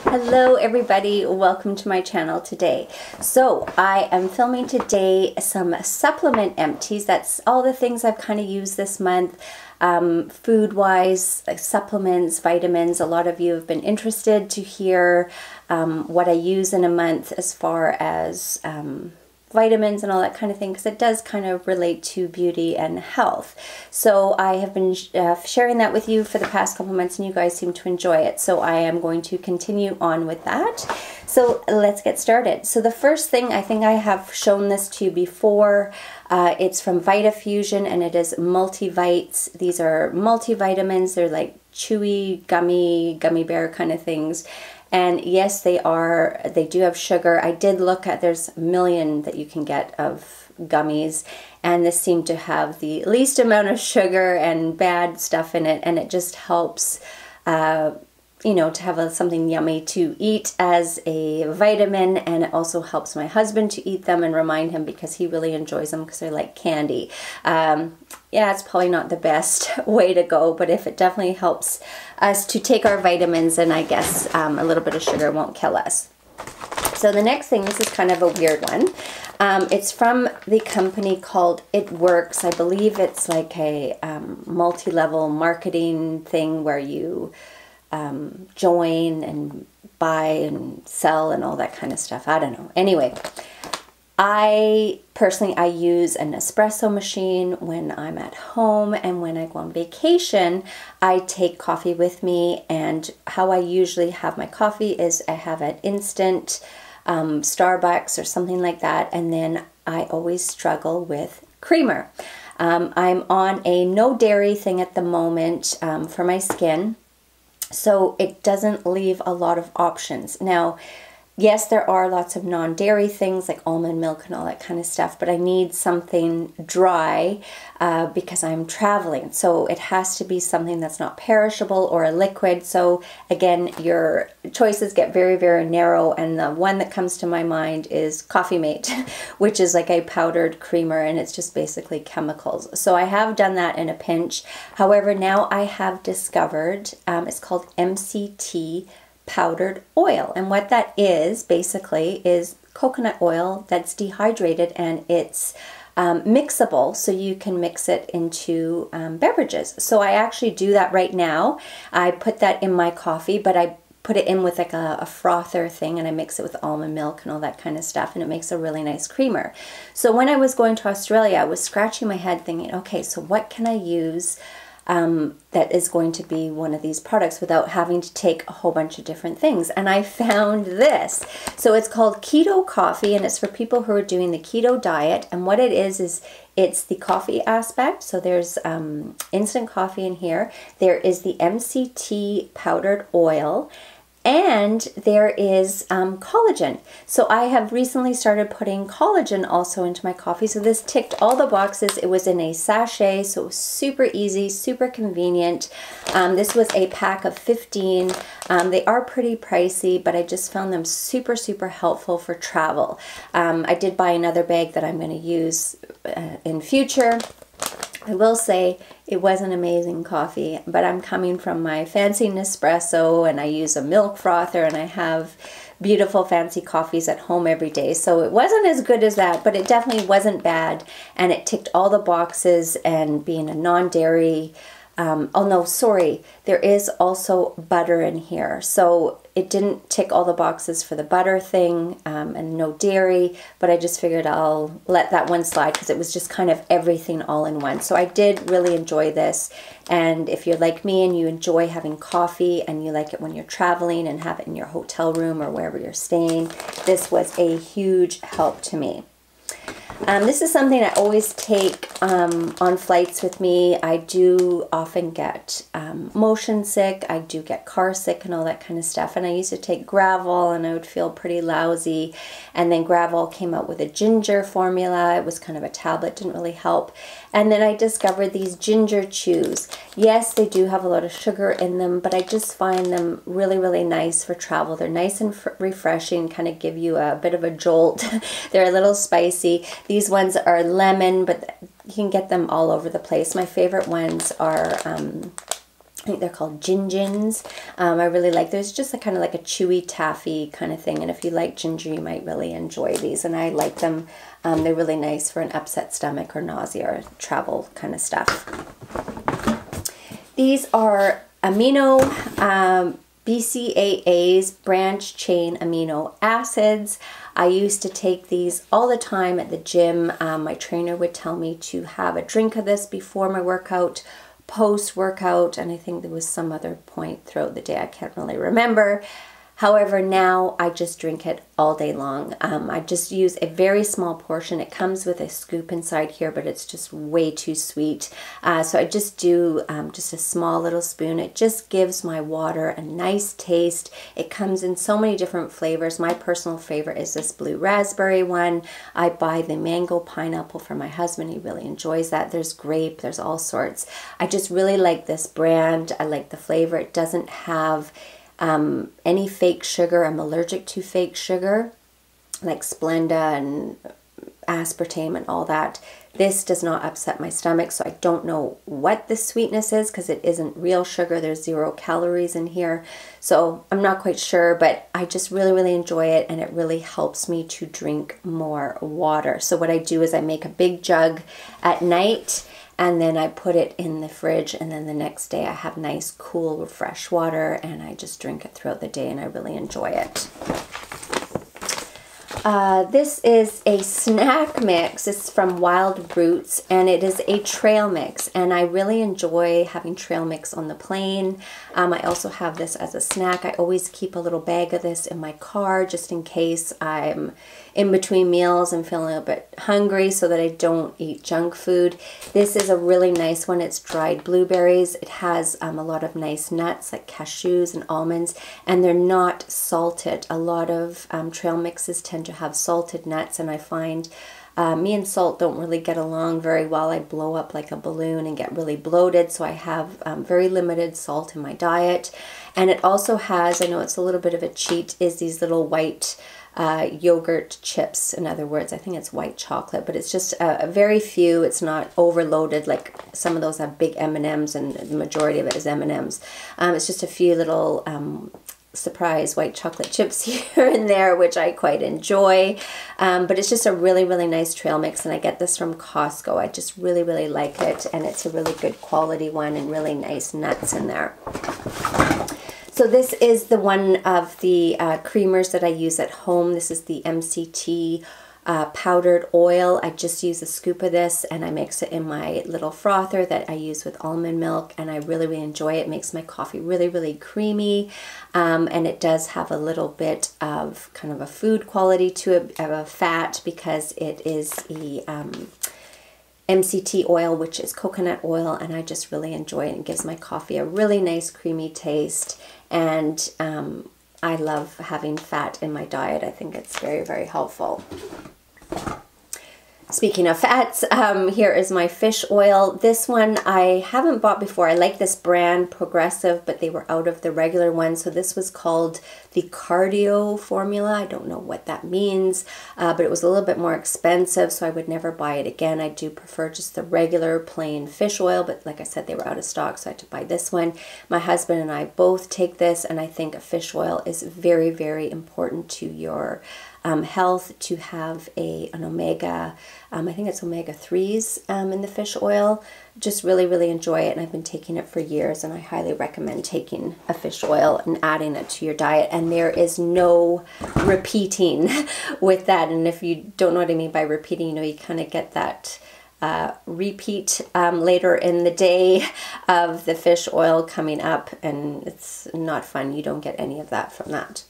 Hello everybody, welcome to my channel today. So I am filming today some supplement empties. That's all the things I've kind of used this month, food wise, like supplements, vitamins. A lot of you have been interested to hear what I use in a month as far as vitamins and all that kind of thing, because it does kind of relate to beauty and health. So I have been sharing that with you for the past couple months, and you guys seem to enjoy it. So I am going to continue on with that. So let's get started. So the first thing, I think I have shown this to you before. It's from Vitafusion, and it is Multivites. These are multivitamins. They're like chewy, gummy bear kind of things. And yes, they do have sugar. I did look at, there's a million that you can get of gummies, and this seemed to have the least amount of sugar and bad stuff in it, and it just helps, you know, to have something yummy to eat as a vitamin. And it also helps my husband to eat them and remind him, because he really enjoys them because they're like candy. Yeah, it's probably not the best way to go, but if it definitely helps us to take our vitamins, and I guess a little bit of sugar won't kill us. So the next thing, this is kind of a weird one. It's from the company called It Works. I believe it's like a multi-level marketing thing where you join and buy and sell and all that kind of stuff. I don't know. Anyway, I use an espresso machine when I'm at home, and when I go on vacation, I take coffee with me. And how I usually have my coffee is I have an instant Starbucks or something like that, and then I always struggle with creamer. I'm on a no dairy thing at the moment for my skin, so it doesn't leave a lot of options. Now, yes, there are lots of non-dairy things like almond milk and all that kind of stuff, but I need something dry because I'm traveling. So it has to be something that's not perishable or a liquid. So again, your choices get very, very narrow. And the one that comes to my mind is Coffee Mate, which is like a powdered creamer, and it's just basically chemicals. So I have done that in a pinch. However, now I have discovered, it's called MCT powdered oil, and what that is basically is coconut oil that's dehydrated, and it's mixable, so you can mix it into beverages. So I actually do that right now. I put that in my coffee, but I put it in with like a frother thing, and I mix it with almond milk and all that kind of stuff, and it makes a really nice creamer. So when I was going to Australia, I was scratching my head thinking, okay, so what can I use that is going to be one of these products without having to take a whole bunch of different things? And I found this. So it's called Keto Coffee, and it's for people who are doing the keto diet. And what it is it's the coffee aspect. So there's instant coffee in here. There is the MCT powdered oil, and there is collagen. So I have recently started putting collagen also into my coffee. So this ticked all the boxes. It was in a sachet, so it was super easy, super convenient. This was a pack of 15. They are pretty pricey, but I just found them super, super helpful for travel. I did buy another bag that I'm going to use in future. I will say it was an amazing coffee, but I'm coming from my fancy Nespresso, and I use a milk frother, and I have beautiful fancy coffees at home every day. So it wasn't as good as that, but it definitely wasn't bad, and it ticked all the boxes. And being a non-dairy, oh no, sorry, there is also butter in here. So it didn't tick all the boxes for the butter thing, and no dairy, but I just figured I'll let that one slide because it was just kind of everything all in one. So I did really enjoy this. And if you're like me and you enjoy having coffee and you like it when you're traveling and have it in your hotel room or wherever you're staying, this was a huge help to me. This is something I always take on flights with me. I do often get motion sick. I do get car sick and all that kind of stuff. And I used to take Gravel, and I would feel pretty lousy. And then Gravel came out with a ginger formula. It was kind of a tablet, didn't really help. And then I discovered these ginger chews. Yes, they do have a lot of sugar in them, but I just find them really, really nice for travel. They're nice and refreshing, kind of give you a bit of a jolt. They're a little spicy. These ones are lemon, but you can get them all over the place. My favorite ones are think they're called gingins. I really like those. Just a kind of like a chewy taffy kind of thing. And if you like ginger, you might really enjoy these. And I like them. They're really nice for an upset stomach or nausea or travel kind of stuff. These are amino BCAAs, branch chain amino acids. I used to take these all the time at the gym. My trainer would tell me to have a drink of this before my workout, post-workout, and I think there was some other point throughout the day. I can't really remember. However, now I just drink it all day long. I just use a very small portion. It comes with a scoop inside here, but it's just way too sweet. So I just do just a small little spoon. It just gives my water a nice taste. It comes in so many different flavors. My personal favorite is this blue raspberry one. I buy the mango pineapple for my husband. He really enjoys that. There's grape, there's all sorts. I just really like this brand. I like the flavor. It doesn't have any fake sugar. I'm allergic to fake sugar like Splenda and aspartame and all that. This does not upset my stomach, so I don't know what the sweetness is because it isn't real sugar. There's 0 calories in here, so I'm not quite sure, but I just really enjoy it, and it really helps me to drink more water. So what I do is I make a big jug at night, and then I put it in the fridge, and then the next day I have nice, cool, fresh water, and I just drink it throughout the day, and I really enjoy it. This is a snack mix. It's from WildRoots, and it is a trail mix, and I really enjoy having trail mix on the plane. I also have this as a snack. I always keep a little bag of this in my car just in case I'm in between meals and feeling a bit hungry so that I don't eat junk food. This is a really nice one. It's dried blueberries. It has a lot of nice nuts like cashews and almonds, and they're not salted. A lot of trail mixes tend to have salted nuts, and I find me and salt don't really get along very well. I blow up like a balloon and get really bloated, so I have very limited salt in my diet. And it also has, I know it's a little bit of a cheat, is these little white yogurt chips. In other words, I think it's white chocolate, but it's just a very few. It's not overloaded like some of those have big M&Ms, and the majority of it is M&Ms. It's just a few little surprise white chocolate chips here and there, which I quite enjoy. But it's just a really nice trail mix, and I get this from Costco. I just really like it, and it's a really good quality one and really nice nuts in there. So this is the one of the creamers that I use at home. This is the MCT powdered oil. I just use a scoop of this, and I mix it in my little frother that I use with almond milk, and I really enjoy it. It makes my coffee really creamy, and it does have a little bit of kind of a food quality to it, of a fat, because it is the MCT oil, which is coconut oil, and I just really enjoy it. It gives my coffee a really nice creamy taste, and I love having fat in my diet. I think it's very helpful. Speaking of fats, here is my fish oil. This one I haven't bought before. I like this brand, Progressive, but they were out of the regular one. So this was called the Cardio formula. I don't know what that means, but it was a little bit more expensive, so I would never buy it again. I do prefer just the regular plain fish oil, but like I said, they were out of stock, so I had to buy this one. My husband and I both take this, and I think a fish oil is very important to your health, to have an omega, I think it's omega-3s in the fish oil. Just really enjoy it, and I've been taking it for years, and I highly recommend taking a fish oil and adding it to your diet. And there is no repeating with that, and if you don't know what I mean by repeating, you know, you kind of get that repeat later in the day of the fish oil coming up, and it's not fun. You don't get any of that from that.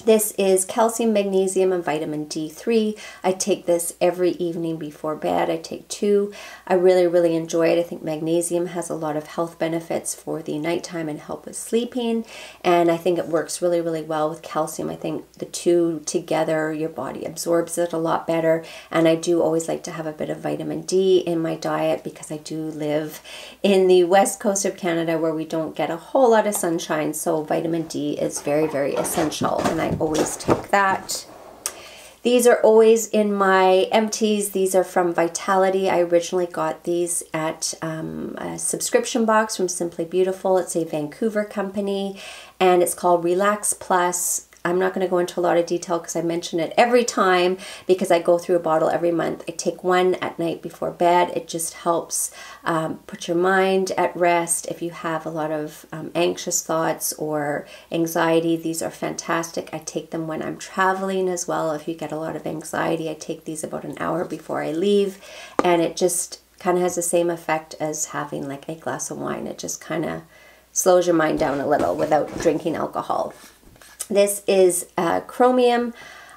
This is calcium, magnesium, and vitamin D3. I take this every evening before bed. I take 2. I really enjoy it. I think magnesium has a lot of health benefits for the nighttime and help with sleeping. And I think it works really well with calcium. I think the 2 together, your body absorbs it a lot better. And I do always like to have a bit of vitamin D in my diet, because I do live in the west coast of Canada where we don't get a whole lot of sunshine. So vitamin D is very essential, and I always take that. These are always in my empties. These are from Vitality. I originally got these at a subscription box from Simply Beautiful. It's a Vancouver company, and it's called Relax Plus. I'm not going to go into a lot of detail because I mention it every time because I go through a bottle every month. I take one at night before bed. It just helps put your mind at rest. If you have a lot of anxious thoughts or anxiety, these are fantastic. I take them when I'm traveling as well. If you get a lot of anxiety, I take these about an hour before I leave, and it just kind of has the same effect as having like a glass of wine. It just kind of slows your mind down a little without drinking alcohol. This is chromium.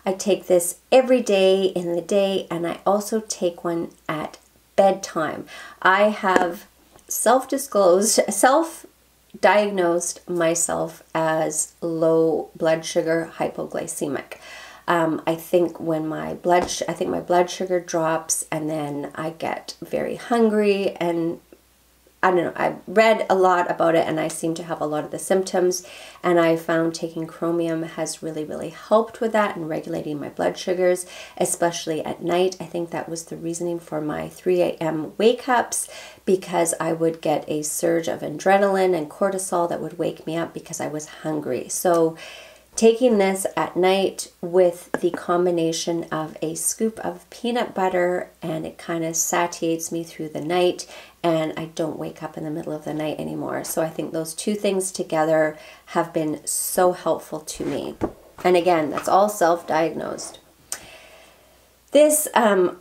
I take this every day in the day, and I also take one at bedtime. I have self-diagnosed myself as low blood sugar hypoglycemic. I think my blood sugar drops, and then I get very hungry, and I don't know, I've read a lot about it, and I seem to have a lot of the symptoms, and I found taking chromium has really, really helped with that and regulating my blood sugars, especially at night. I think that was the reasoning for my 3 a.m. wake-ups, because I would get a surge of adrenaline and cortisol that would wake me up because I was hungry. So taking this at night with the combination of a scoop of peanut butter, and it kind of satiates me through the night, and I don't wake up in the middle of the night anymore. So I think those two things together have been so helpful to me. And again, that's all self-diagnosed. This, I'm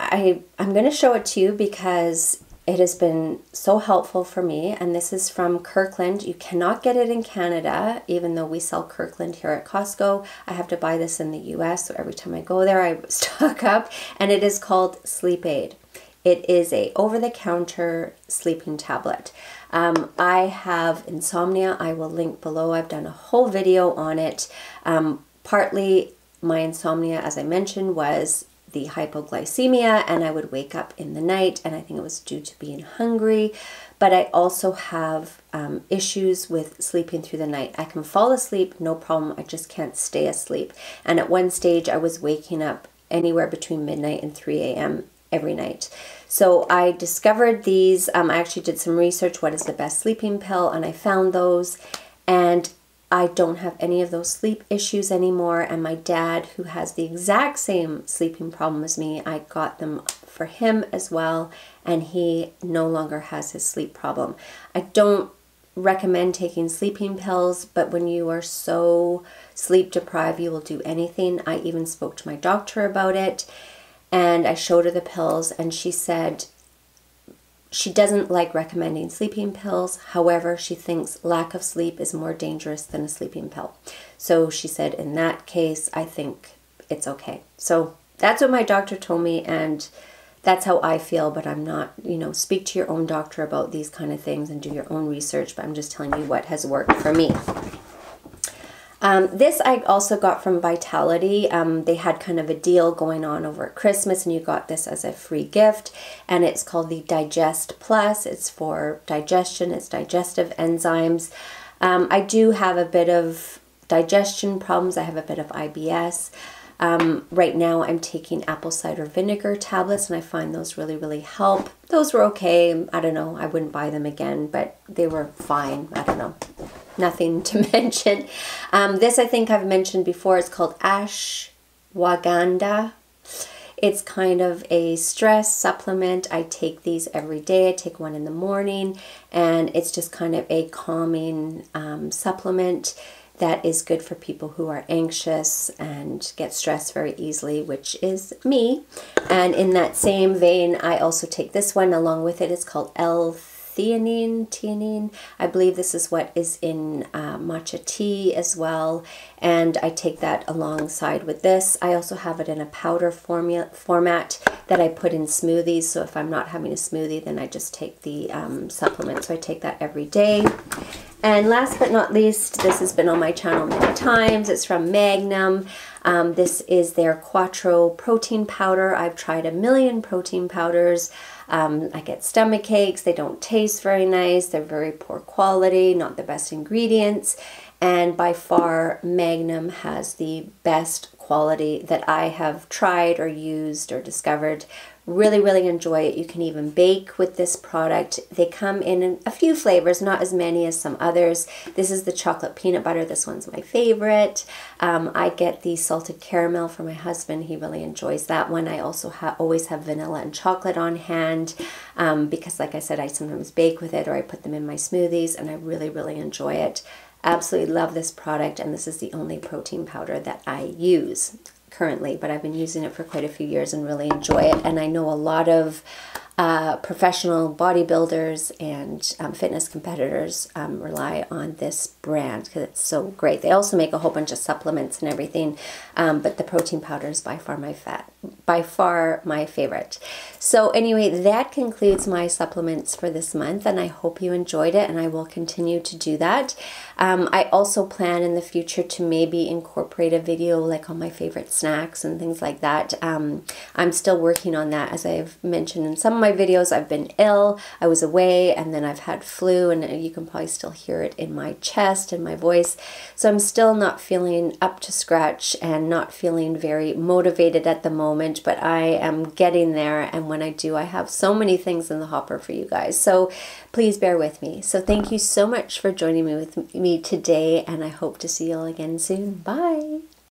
going to show it to you because it has been so helpful for me, and this is from Kirkland. You cannot get it in Canada, even though we sell Kirkland here at Costco. I have to buy this in the US, so every time I go there, I stock up, and it is called Sleep Aid. It is a over-the-counter sleeping tablet. I have insomnia. I will link below. I've done a whole video on it. Partly my insomnia, as I mentioned, was the hypoglycemia, and I would wake up in the night, and I think it was due to being hungry. But I also have issues with sleeping through the night. I can fall asleep, no problem. I just can't stay asleep. And at one stage, I was waking up anywhere between midnight and 3 a.m. every night. So I discovered these. I actually did some research, what is the best sleeping pill, and I found those, and I don't have any of those sleep issues anymore. And my dad, who has the exact same sleeping problem as me, I got them for him as well, and he no longer has his sleep problem. I don't recommend taking sleeping pills, but when you are so sleep deprived, you will do anything. I even spoke to my doctor about it, and I showed her the pills, and she said she doesn't like recommending sleeping pills. However, she thinks lack of sleep is more dangerous than a sleeping pill. So she said, in that case, I think it's okay. So that's what my doctor told me, and that's how I feel, but I'm not, speak to your own doctor about these kind of things and do your own research, but I'm just telling you what has worked for me. This I also got from Vitality. They had kind of a deal going on over at Christmas, and you got this as a free gift, and it's called the Digest Plus. It's for digestion. It's digestive enzymes. I do have a bit of digestion problems. I have a bit of IBS. Right now I'm taking apple cider vinegar tablets, and I find those really, really help. Those were okay. I don't know. I wouldn't buy them again, but they were fine. I don't know. Nothing to mention. This I think I've mentioned before. It's called ashwagandha. It's kind of a stress supplement. I take these every day. I take one in the morning, and it's just kind of a calming supplement that is good for people who are anxious and get stressed very easily, which is me. And in that same vein, I also take this one along with it. It's called L-theanine. I believe this is what is in matcha tea as well, and I take that alongside with this. I also have it in a powder format that I put in smoothies, so if I'm not having a smoothie, then I just take the supplement. So I take that every day. And last but not least, this has been on my channel many times. It's from Magnesium. This is their Quattro protein powder. I've tried a million protein powders. I get stomach aches. They don't taste very nice. They're very poor quality, not the best ingredients. And by far, Magnesium has the best quality that I have tried or used or discovered. Really, really enjoy it. You can even bake with this product. They come in a few flavors, not as many as some others. This is the chocolate peanut butter. This one's my favorite. I get the salted caramel for my husband. He really enjoys that one. I also always have vanilla and chocolate on hand because, like I said, I sometimes bake with it or I put them in my smoothies, and I really, really enjoy it. Absolutely love this product, and this is the only protein powder that I use currently, but I've been using it for quite a few years and really enjoy it. And I know a lot of professional bodybuilders and fitness competitors rely on this brand because it's so great. They also make a whole bunch of supplements and everything, but the protein powder is by far my favorite. So anyway, that concludes my supplements for this month, and I hope you enjoyed it, and I will continue to do that. I also plan in the future to maybe incorporate a video like on my favorite snacks and things like that. I'm still working on that. As I've mentioned in some of my videos, I've been ill. I was away, and then I've had flu, and you can probably still hear it in my chest and my voice. So I'm still not feeling up to scratch and not feeling very motivated at the moment, but I am getting there, and when I do, I have so many things in the hopper for you guys. So please bear with me. So thank you so much for joining me today, and I hope to see you all again soon. Bye.